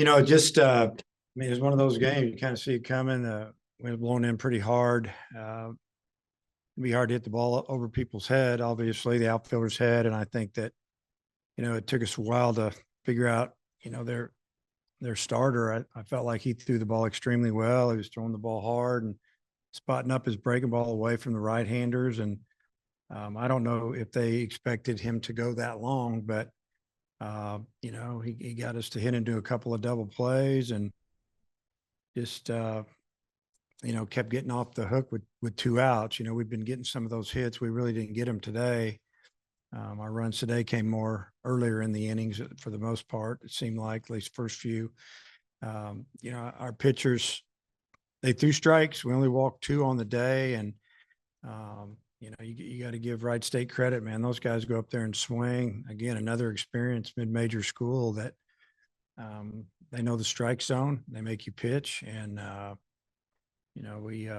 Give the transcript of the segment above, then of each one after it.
I mean, it's one of those games you kind of see it coming. Wind blowing in pretty hard. It'd be hard to hit the ball over people's head, obviously the outfielder's head. And I think that, it took us a while to figure out, their starter. I felt like he threw the ball extremely well. He was throwing the ball hard and spotting up his breaking ball away from the right-handers. And I don't know if they expected him to go that long, but he got us to hit into a couple of double plays and just kept getting off the hook with 2 outs. We've been getting some of those hits. We really didn't get them today. Our runs today came more earlier in the innings for the most part. It seemed like, at least first few. Our pitchers, they threw strikes. We only walked 2 on the day, and you got to give Wright State credit, man. Those guys go up there and swing. Again, another experienced mid-major school that they know the strike zone. They make you pitch, and we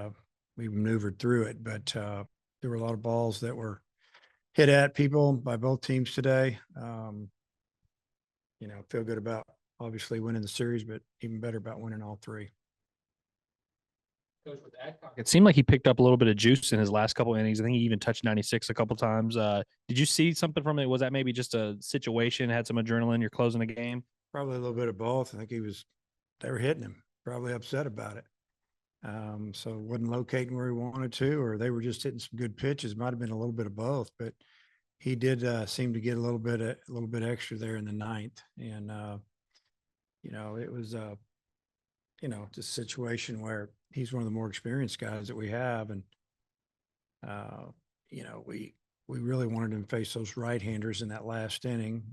maneuvered through it. But there were a lot of balls that were hit at people by both teams today. Feel good about obviously winning the series, but even better about winning all 3. Coach, with Adcock, it seemed like he picked up a little bit of juice in his last couple innings. I think he even touched 96 a couple times. Did you see something from it? Was that maybe just a situation, had some adrenaline, you're closing the game? Probably a little bit of both. I think they were hitting him, probably upset about it. So wasn't locating where he wanted to, or they were just hitting some good pitches. Might have been a little bit of both, but he did seem to get a little bit extra there in the 9th. And, it was, just a situation where he's one of the more experienced guys that we have. And, we really wanted him to face those right-handers in that last inning.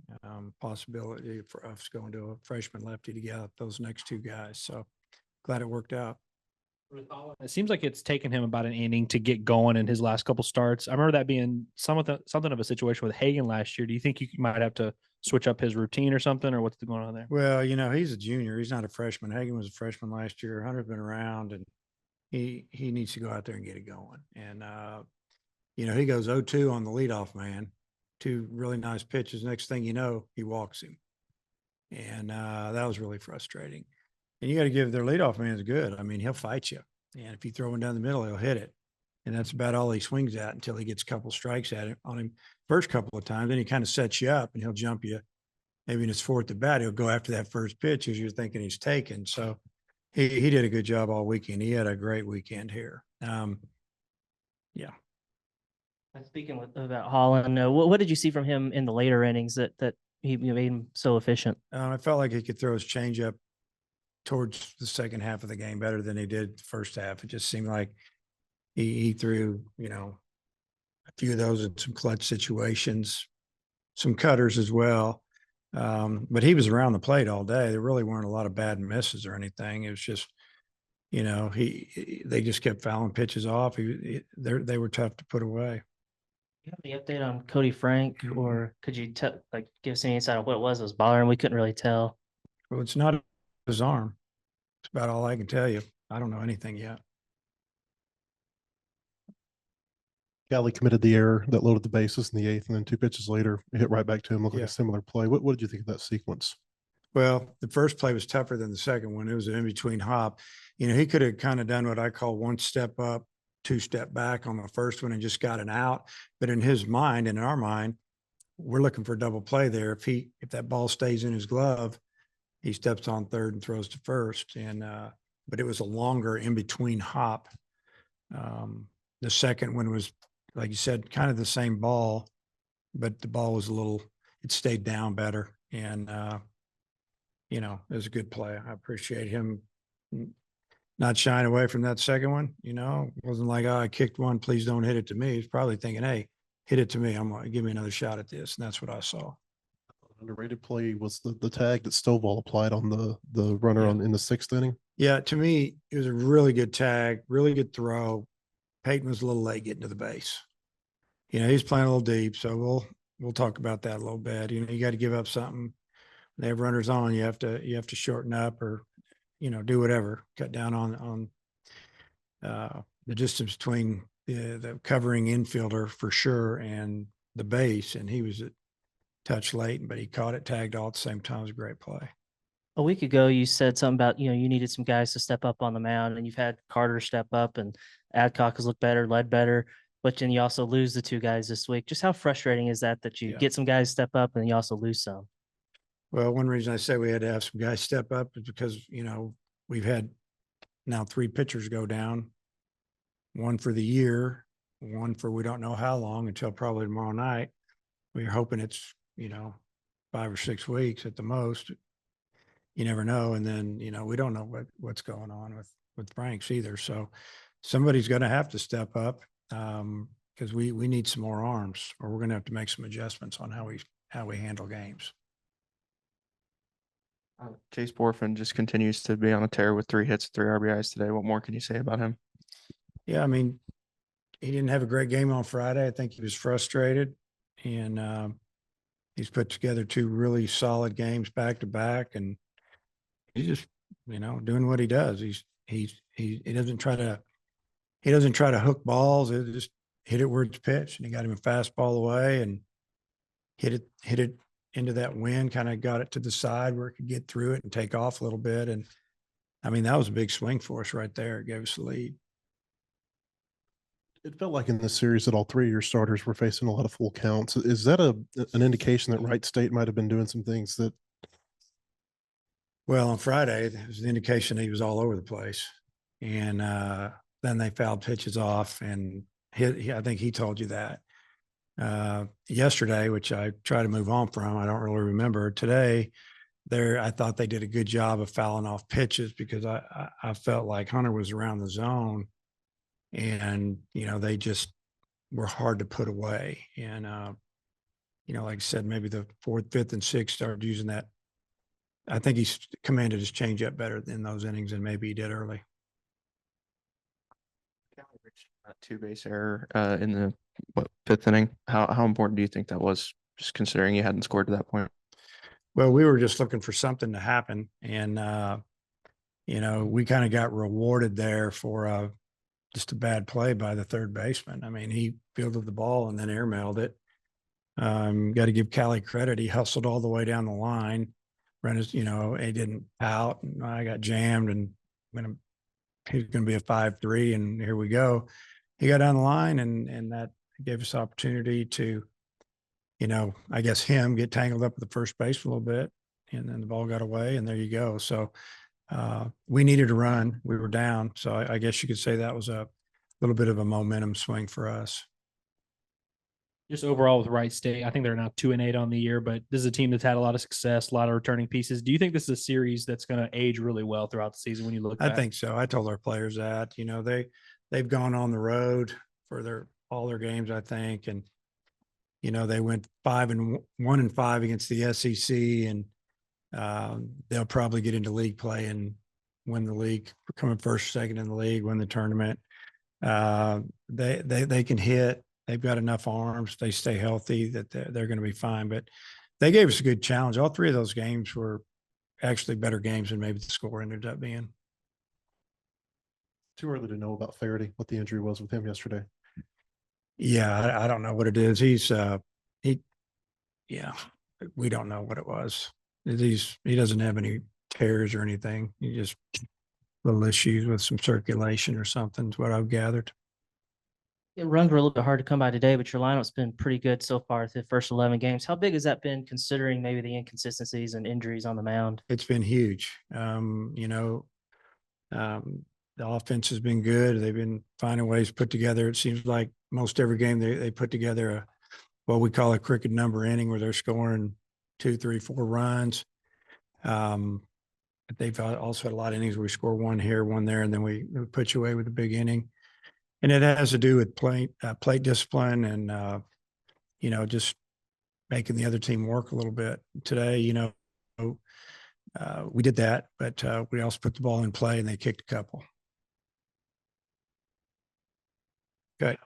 Possibility for us going to a freshman lefty to get out those next 2 guys. So glad it worked out. It seems like it's taken him about an inning to get going in his last couple starts. I remember that being something of a situation with Hagan last year. Do you think you might have to switch up his routine or something, or what's going on there? Well, he's a junior. He's not a freshman. Hagan was a freshman last year. Hunter's been around, and he needs to go out there and get it going. And, he goes 0-2 on the leadoff man, 2 really nice pitches. Next thing you know, he walks him. And that was really frustrating. And you got to give their leadoff man's good. I mean, he'll fight you. And if you throw him down the middle, he'll hit it. And that's about all he swings at until he gets a couple strikes on him first couple of times. Then he kind of sets you up and he'll jump you. Maybe in his 4th at bat, he'll go after that first pitch as you're thinking he's taken. So he did a good job all weekend. He had a great weekend here. Yeah. Speaking about Holland, what did you see from him in the later innings that he made him so efficient? I felt like he could throw his changeup towards the second half of the game better than he did the first half. It just seemed like he threw, a few of those in some clutch situations, some cutters as well. But he was around the plate all day. There really weren't a lot of bad misses or anything. It was just, they just kept fouling pitches off. They were tough to put away. You have the update on Cody Frank, or could you give us any insight on what it was that was bothering him? We couldn't really tell. Well, it's not his arm. It's about all I can tell you. I don't know anything yet. Galley committed the error that loaded the bases in the 8th, and then 2 pitches later, it hit right back to him. Looked like a similar play. What did you think of that sequence? Well, the first play was tougher than the second one. It was an in-between hop. He could have kind of done what I call 1 step up, 2 step back on the first one and just got an out. But in his mind, in our mind, we're looking for a double play there. If that ball stays in his glove, he steps on third and throws to first. And but it was a longer in-between hop. The second one was, like you said, kind of the same ball, but the ball was it stayed down better. And, it was a good play. I appreciate him not shying away from that second one. It wasn't like, oh, I kicked one, please don't hit it to me. He's probably thinking, hey, hit it to me. I'm going to give me another shot at this. And that's what I saw. Underrated play was the tag that Stovall applied on the runner in the 6th inning. Yeah, to me, it was a really good tag, really good throw. Peyton was a little late getting to the base. He's playing a little deep, so we'll talk about that a little bit. You got to give up something. They have runners on. You have to shorten up or, do whatever. Cut down on the distance between the covering infielder for sure and the base, and he was a touch late, but he caught it, tagged all at the same time. It was a great play. A week ago, you said something about, you needed some guys to step up on the mound, and you've had Carter step up and Adcock has looked better, led better, but then you also lose the two guys this week. Just how frustrating is that you Yeah. get some guys step up and you also lose some? Well, one reason I say we had to have some guys step up is because, we've had now 3 pitchers go down, one for the year, one for we don't know how long until probably tomorrow night. We're hoping it's, 5 or 6 weeks at the most. You never know. And then, we don't know what's going on with Franks either. So somebody's going to have to step up because we need some more arms, or we're going to have to make some adjustments on how we handle games. Chase Borfin just continues to be on a tear with 3 hits, 3 RBIs today. What more can you say about him? Yeah, I mean, he didn't have a great game on Friday. I think he was frustrated, and he's put together 2 really solid games back to back, and he's just, doing what he does. He doesn't try to hook balls. It just hit it where it's pitched, and he got him a fastball away and hit it into that wind, kind of got it to the side where it could get through it and take off a little bit. And I mean, that was a big swing for us right there. It gave us the lead. It felt like in this series that all 3 of your starters were facing a lot of full counts. Is that an indication that Wright State might have been doing some things that? Well, on Friday, it was an indication he was all over the place. And then they fouled pitches off and I think he told you that. Yesterday, which I try to move on from, I don't really remember. Today, I thought they did a good job of fouling off pitches because I felt like Hunter was around the zone and, they just were hard to put away. And, like I said, maybe the 4th, 5th, and 6th started using that. I think he's commanded his changeup better in those innings than maybe he did early. That 2-base error in the 5th inning. How important do you think that was, just considering you hadn't scored to that point? Well, we were just looking for something to happen, and we kind of got rewarded there for just a bad play by the third baseman. I mean, he fielded the ball and then airmailed it. Got to give Callie credit. He hustled all the way down the line. Ran his, he didn't out, and I got jammed, and he was going to be a 5-3, and here we go. He got down the line, and that gave us opportunity to, I guess get tangled up with the first base a little bit, and then the ball got away, and there you go. So we needed a run. We were down. So I guess you could say that was a little bit of a momentum swing for us. Just overall with Wright State, I think they're now 2-8 on the year, but this is a team that's had a lot of success, a lot of returning pieces. Do you think this is a series that's going to age really well throughout the season when you look back? I think so. I told our players that, they've gone on the road for all their games, I think. And, they went 1-5 against the SEC, and they'll probably get into league play and win the league, coming first, second in the league, win the tournament. They can hit. They've got enough arms. They stay healthy that they're going to be fine. But they gave us a good challenge. All 3 of those games were actually better games than maybe the score ended up being. Too early to know about Faraday, what the injury was with him yesterday. Yeah, I don't know what it is. We don't know what it was. He doesn't have any tears or anything. He just little issues with some circulation or something is what I've gathered. Runs were a little bit hard to come by today, but your lineup's been pretty good so far through the first 11 games. How big has that been considering maybe the inconsistencies and injuries on the mound? It's been huge. The offense has been good. They've been finding ways to put together. It seems like most every game they put together what we call a cricket number inning where they're scoring 2, 3, 4 runs. But they've also had a lot of innings where we score 1 here, 1 there, and then we put you away with a big inning. And it has to do with plate discipline and, just making the other team work a little bit. Today, we did that, but we also put the ball in play and they kicked a couple. Okay.